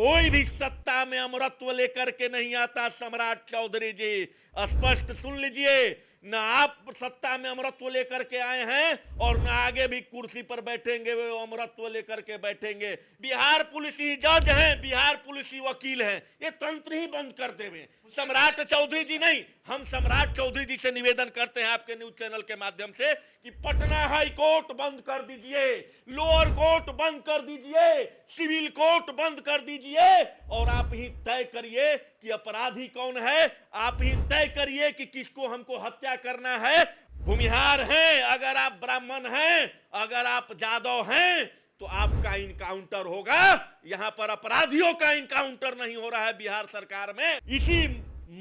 कोई भी सत्ता में अमरत्व लेकर के नहीं आता सम्राट चौधरी जी, स्पष्ट सुन लीजिए। ना आप सत्ता में अमरत्व लेकर के आए हैं और ना आगे भी कुर्सी पर बैठेंगे वो अमरत्व लेकर के बैठेंगे। बिहार पुलिस ही जज हैं, बिहार पुलिस ही वकील हैं, ये तंत्र ही बंद कर देवे। सम्राट चौधरी जी नहीं, हम सम्राट चौधरी जी से निवेदन करते हैं आपके न्यूज चैनल के माध्यम से कि पटना हाई कोर्ट बंद कर दीजिए, लोअर कोर्ट बंद कर दीजिए, सिविल कोर्ट बंद कर दीजिए और आप ही तय करिए कि अपराधी कौन है। आप ही तय करिए कि किसको हमको हत्या करना है। भूमिहार हैं, अगर आप ब्राह्मण हैं, अगर आप जादव हैं तो आपका इनकाउंटर होगा। यहां पर अपराधियों का इनकाउंटर नहीं हो रहा है बिहार सरकार में। इसी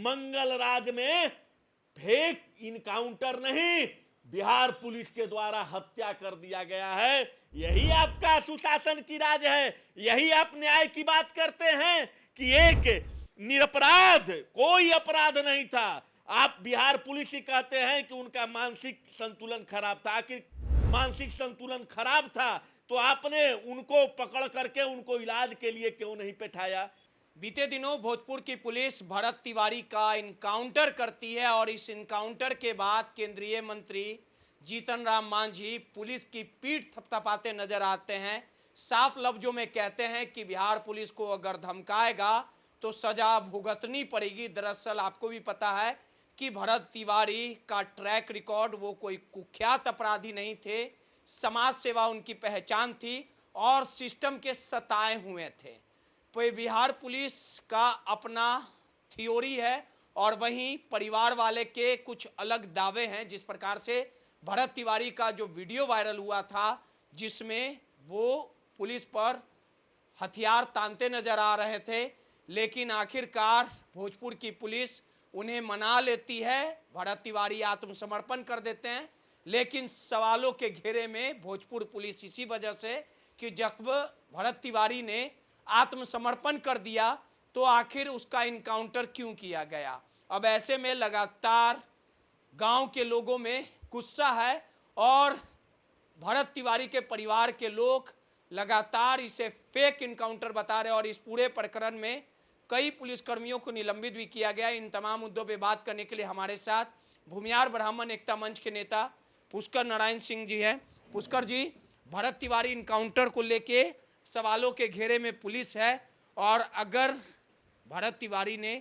मंगल राज में फेक इनकाउंटर नहीं, बिहार पुलिस के द्वारा हत्या कर दिया गया है। यही आपका सुशासन की राज है। यही आप न्याय की बात करते हैं कि एक निरपराध, कोई अपराध नहीं था। आप बिहार पुलिस ही कहते हैं कि उनका मानसिक संतुलन खराब था। आखिर मानसिक संतुलन खराब था तो आपने उनको पकड़ करके उनको इलाज के लिए क्यों नहीं बैठाया? बीते दिनों भोजपुर की पुलिस भरत तिवारी का इनकाउंटर करती है और इस इनकाउंटर के बाद केंद्रीय मंत्री जीतन राम मांझी पुलिस की पीठ थपथपाते नजर आते हैं। साफ लफ्जों में कहते हैं कि बिहार पुलिस को अगर धमकाएगा तो सजा भुगतनी पड़ेगी। दरअसल आपको भी पता है कि भरत तिवारी का ट्रैक रिकॉर्ड, वो कोई कुख्यात अपराधी नहीं थे, समाज सेवा उनकी पहचान थी और सिस्टम के सताए हुए थे। तो बिहार पुलिस का अपना थ्योरी है और वहीं परिवार वाले के कुछ अलग दावे हैं। जिस प्रकार से भरत तिवारी का जो वीडियो वायरल हुआ था जिसमें वो पुलिस पर हथियार तानते नजर आ रहे थे, लेकिन आखिरकार भोजपुर की पुलिस उन्हें मना लेती है, भरत तिवारी आत्मसमर्पण कर देते हैं। लेकिन सवालों के घेरे में भोजपुर पुलिस इसी वजह से कि जब भरत तिवारी ने आत्मसमर्पण कर दिया तो आखिर उसका इनकाउंटर क्यों किया गया। अब ऐसे में लगातार गांव के लोगों में गुस्सा है और भरत तिवारी के परिवार के लोग लगातार इसे फेक इनकाउंटर बता रहे हैं और इस पूरे प्रकरण में कई पुलिसकर्मियों को निलंबित भी किया गया। इन तमाम मुद्दों पर बात करने के लिए हमारे साथ भूमिहार ब्राह्मण एकता मंच के नेता पुष्कर नारायण सिंह जी हैं। पुष्कर जी, भरत तिवारी इनकाउंटर को लेके सवालों के घेरे में पुलिस है और अगर भरत तिवारी ने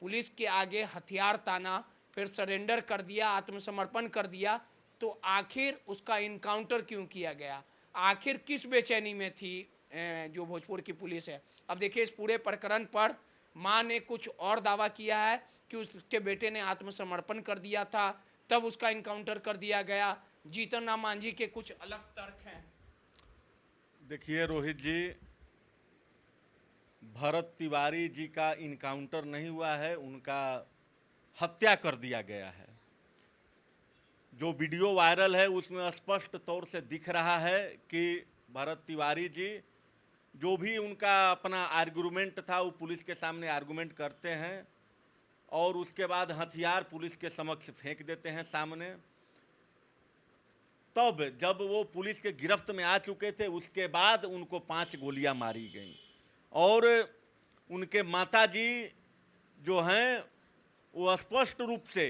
पुलिस के आगे हथियार ताना, फिर सरेंडर कर दिया, आत्मसमर्पण कर दिया, तो आखिर उसका इनकाउंटर क्यों किया गया? आखिर किस बेचैनी में थी जो भोजपुर की पुलिस है? अब देखिए, इस पूरे प्रकरण पर मां ने कुछ और दावा किया है कि उसके बेटे ने आत्मसमर्पण कर दिया था, तब उसका इनकाउंटर कर दिया गया। जीतन राम मांझी के कुछ अलग तर्क हैं। देखिए रोहित जी, भरत तिवारी जी का इनकाउंटर नहीं हुआ है, उनका हत्या कर दिया गया है। जो वीडियो वायरल है उसमें स्पष्ट तौर से दिख रहा है कि भरत तिवारी जी जो भी उनका अपना आर्गुमेंट था वो पुलिस के सामने आर्गुमेंट करते हैं और उसके बाद हथियार पुलिस के समक्ष फेंक देते हैं सामने। तब जब वो पुलिस के गिरफ्त में आ चुके थे उसके बाद उनको 5 गोलियां मारी गईं और उनके माताजी जो हैं वो स्पष्ट रूप से,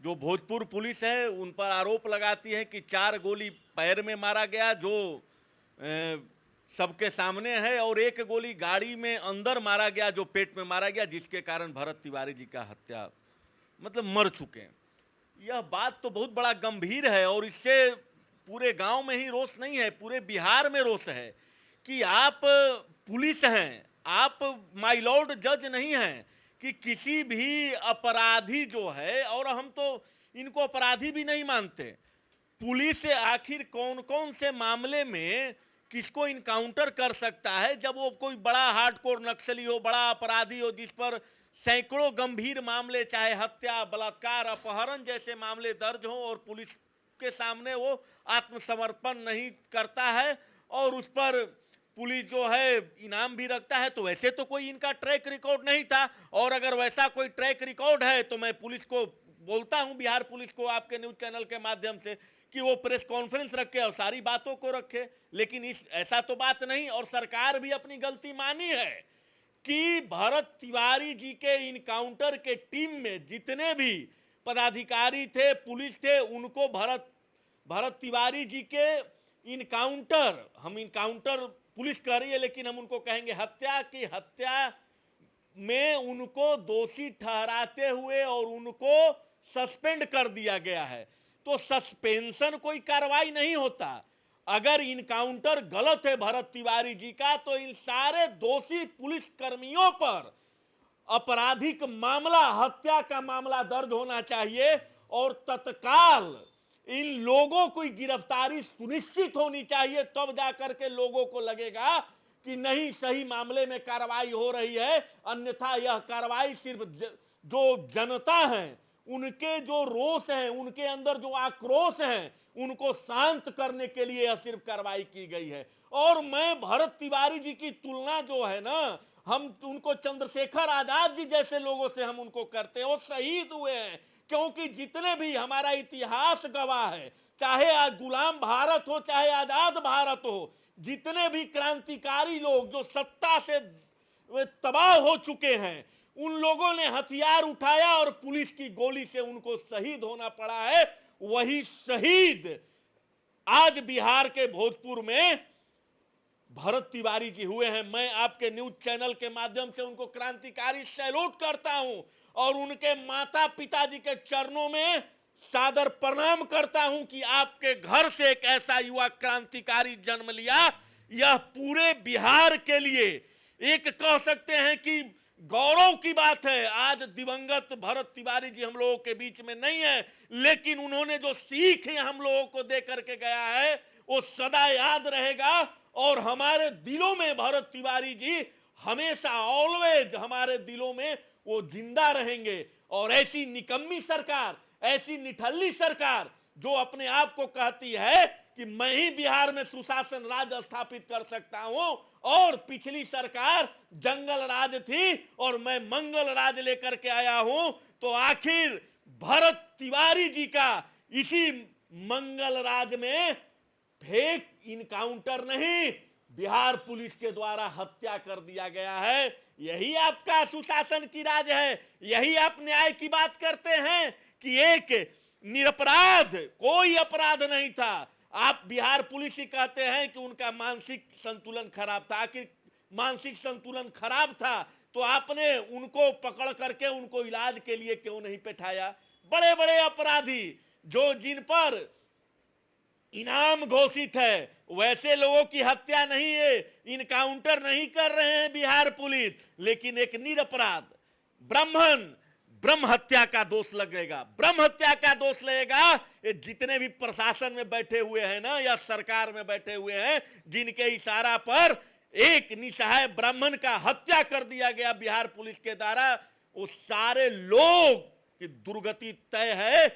जो भोजपुर पुलिस है उन पर आरोप लगाती है कि 4 गोली पैर में मारा गया जो सबके सामने है और 1 गोली गाड़ी में अंदर मारा गया जो पेट में मारा गया, जिसके कारण भरत तिवारी जी का हत्या मतलब मर चुके हैं। यह बात तो बहुत बड़ा गंभीर है और इससे पूरे गांव में ही रोष नहीं है, पूरे बिहार में रोष है कि आप पुलिस हैं, आप माय लॉर्ड जज नहीं हैं कि किसी भी अपराधी जो है, और हम तो इनको अपराधी भी नहीं मानते, पुलिस आखिर कौन कौन से मामले में किसको इनकाउंटर कर सकता है जब वो कोई बड़ा हार्डकोर नक्सली हो, बड़ा अपराधी हो, जिस पर सैकड़ों गंभीर मामले चाहे हत्या, बलात्कार, अपहरण जैसे मामले दर्ज हों और पुलिस के सामने वो आत्मसमर्पण नहीं करता है और उस पर पुलिस जो है इनाम भी रखता है। तो वैसे तो कोई इनका ट्रैक रिकॉर्ड नहीं था और अगर वैसा कोई ट्रैक रिकॉर्ड है तो मैं पुलिस को बोलता हूं, बिहार पुलिस को आपके न्यूज चैनल के माध्यम से, कि वो प्रेस कॉन्फ्रेंस रखे और सारी बातों को रखे। लेकिन ऐसा तो बात नहीं और सरकार भी अपनी गलती मानी है कि भरत तिवारी जी के इनकाउंटर के टीम में जितने भी पदाधिकारी थे, पुलिस थे, उनको भरत तिवारी जी के इनकाउंटर, हम इनकाउंटर पुलिस कह रही है लेकिन हम उनको कहेंगे हत्या में उनको दोषी ठहराते हुए और उनको सस्पेंड कर दिया गया है। तो सस्पेंशन कोई कार्रवाई नहीं होता। अगर इनकाउंटर गलत है भरत तिवारी जी का, तो इन सारे दोषी पुलिस कर्मियों पर आपराधिक मामला, हत्या का मामला दर्ज होना चाहिए और तत्काल इन लोगों की गिरफ्तारी सुनिश्चित होनी चाहिए। तब जाकर के लोगों को लगेगा कि नहीं, सही मामले में कार्रवाई हो रही है। अन्यथा यह कार्रवाई सिर्फ जो जनता है, उनके जो रोष है, उनके अंदर जो आक्रोश है, उनको शांत करने के लिए यह सिर्फ कार्रवाई की गई है। और मैं भरत तिवारी जी की तुलना जो है ना, हम उनको चंद्रशेखर आजाद जी जैसे लोगों से हम उनको करते हैं। वो शहीद हुए हैं, क्योंकि जितने भी हमारा इतिहास गवाह है, चाहे आज गुलाम भारत हो चाहे आजाद भारत हो, जितने भी क्रांतिकारी लोग जो सत्ता से तबाह हो चुके हैं, उन लोगों ने हथियार उठाया और पुलिस की गोली से उनको शहीद होना पड़ा है। वही शहीद आज बिहार के भोजपुर में भरत तिवारी जी हुए हैं। मैं आपके न्यूज चैनल के माध्यम से उनको क्रांतिकारी सैल्यूट करता हूं और उनके माता पिता जी के चरणों में सादर प्रणाम करता हूं कि आपके घर से एक ऐसा युवा क्रांतिकारी जन्म लिया। यह पूरे बिहार के लिए एक कह सकते हैं कि गौरव की बात है। आज दिवंगत भरत तिवारी जी हम लोगों के बीच में नहीं है, लेकिन उन्होंने जो सीख हम लोगों को दे करके गया है वो सदा याद रहेगा और हमारे दिलों में भरत तिवारी जी हमेशा ऑलवेज हमारे दिलों में वो जिंदा रहेंगे। और ऐसी निकम्मी सरकार, ऐसी निठल्ली सरकार जो अपने आप को कहती है कि मैं ही बिहार में सुशासन राज स्थापित कर सकता हूं और पिछली सरकार जंगल राज थी और मैं मंगल राज लेकर के आया हूं, तो आखिर भरत तिवारी जी का इसी मंगल राज में फेक इनकाउंटर नहीं, बिहार पुलिस के द्वारा हत्या कर दिया गया है। यही आपका सुशासन की राज है। यही आप न्याय की बात करते हैं कि एक निरपराध, कोई अपराध नहीं था। आप बिहार पुलिस ही कहते हैं कि उनका मानसिक संतुलन खराब था। आखिर मानसिक संतुलन खराब था तो आपने उनको पकड़ करके उनको इलाज के लिए क्यों नहीं बैठाया? बड़े बड़े अपराधी जो जिन पर इनाम घोषित है, वैसे लोगों की हत्या नहीं है, इनकाउंटर नहीं कर रहे हैं बिहार पुलिस, लेकिन एक निरपराध ब्रह्म हत्या का दोष लगेगा। ब्रह्म हत्या का दोष लगेगा। ये जितने भी प्रशासन में बैठे हुए हैं ना, या सरकार में बैठे हुए हैं, जिनके इशारा पर एक निसहाय ब्राह्मण का हत्या कर दिया गया बिहार पुलिस के द्वारा, वो सारे लोग की दुर्गति तय है।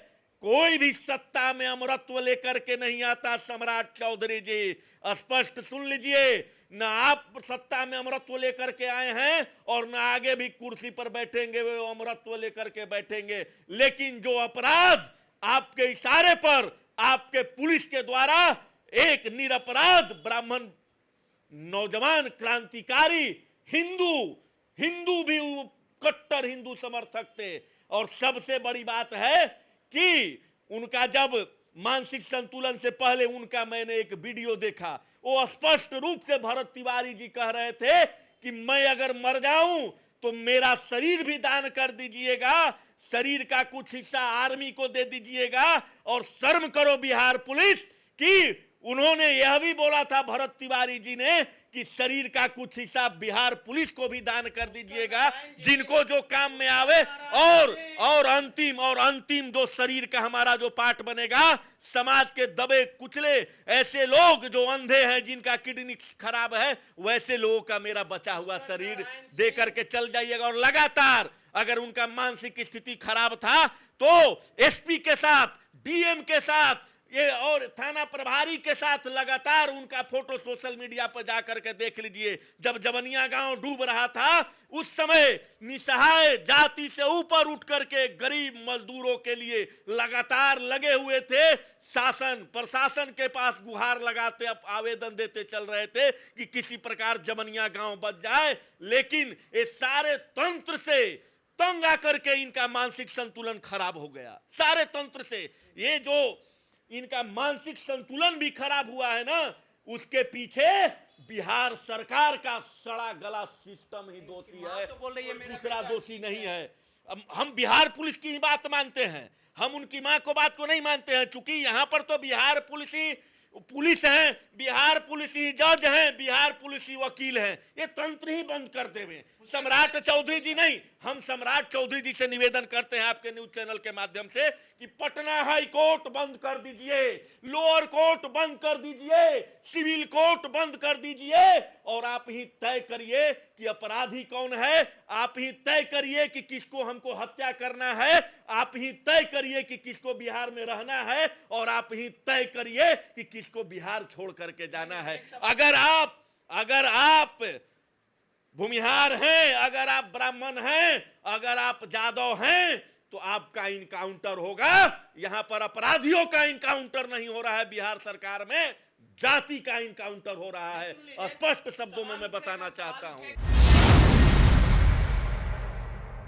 कोई भी सत्ता में अमरत्व लेकर के नहीं आता। सम्राट चौधरी जी स्पष्ट सुन लीजिए, ना आप सत्ता में अमरत्व लेकर के आए हैं और ना आगे भी कुर्सी पर बैठेंगे वो अमरत्व लेकर के बैठेंगे। लेकिन जो अपराध आपके इशारे पर आपके पुलिस के द्वारा एक निरपराध ब्राह्मण नौजवान क्रांतिकारी हिंदू भी कट्टर हिंदू समर्थक थे। और सबसे बड़ी बात है कि उनका जब मानसिक संतुलन से पहले उनका मैंने एक वीडियो देखा, वो स्पष्ट रूप से भरत तिवारी जी कह रहे थे कि मैं अगर मर जाऊं तो मेरा शरीर भी दान कर दीजिएगा, शरीर का कुछ हिस्सा आर्मी को दे दीजिएगा। और शर्म करो बिहार पुलिस कि उन्होंने यह भी बोला था भरत तिवारी जी ने कि शरीर का कुछ हिस्सा बिहार पुलिस को भी दान कर दीजिएगा, जिनको जो काम में आवे। और अंतिम जो शरीर का हमारा जो पार्ट बनेगा, समाज के दबे कुचले ऐसे लोग जो अंधे हैं, जिनका किडनी खराब है, वैसे लोगों का मेरा बचा हुआ शरीर दे करके चल जाइएगा। और लगातार अगर उनका मानसिक स्थिति खराब था तो एसपी के साथ, डीएम के साथ, ये और थाना प्रभारी के साथ लगातार उनका फोटो सोशल मीडिया पर जाकर के देख लीजिए। जब जवनिया गांव डूब रहा था, उस समय निसहाय जाति से ऊपर उठ करके गरीब मजदूरों के लिए लगातार लगे हुए थे। शासन प्रशासन के पास गुहार लगाते अब आवेदन देते चल रहे थे कि किसी प्रकार जमनिया गांव बच जाए, लेकिन ये सारे तंत्र से तंग आकर के इनका मानसिक संतुलन खराब हो गया। सारे तंत्र से ये जो इनका मानसिक संतुलन भी खराब हुआ है ना, उसके पीछे बिहार सरकार का सड़ा गला सिस्टम ही दोषी है, तो बोल रही है मेरा दूसरा बेटा दोषी नहीं है। अब हम बिहार पुलिस की ही बात मानते हैं, हम उनकी मां को बात को नहीं मानते हैं, क्योंकि यहां पर तो बिहार पुलिस ही पुलिस है, बिहार पुलिस ही जज है, बिहार पुलिस ही वकील है। ये तंत्र ही बंद कर देवे सम्राट चौधरी जी नहीं। हम सम्राट चौधरी जी से निवेदन करते हैं आपके न्यूज चैनल के माध्यम से कि पटना हाई कोर्ट बंद कर दीजिए, लोअर कोर्ट बंद कर दीजिए, सिविल कोर्ट बंद कर दीजिए, और आप ही तय करिए कि अपराधी कौन है, आप ही तय करिए कि किसको हमको हत्या करना है, आप ही तय करिए कि किसको बिहार में रहना है, और आप ही तय करिए कि किसको बिहार छोड़ करके जाना है। अगर आप भूमिहार हैं, अगर आप ब्राह्मण हैं, अगर आप जादव हैं, तो आपका इनकाउंटर होगा। यहां पर अपराधियों का इनकाउंटर नहीं हो रहा है, बिहार सरकार में जाति का इनकाउंटर हो रहा है। स्पष्ट शब्दों में मैं बताना चाहता हूं।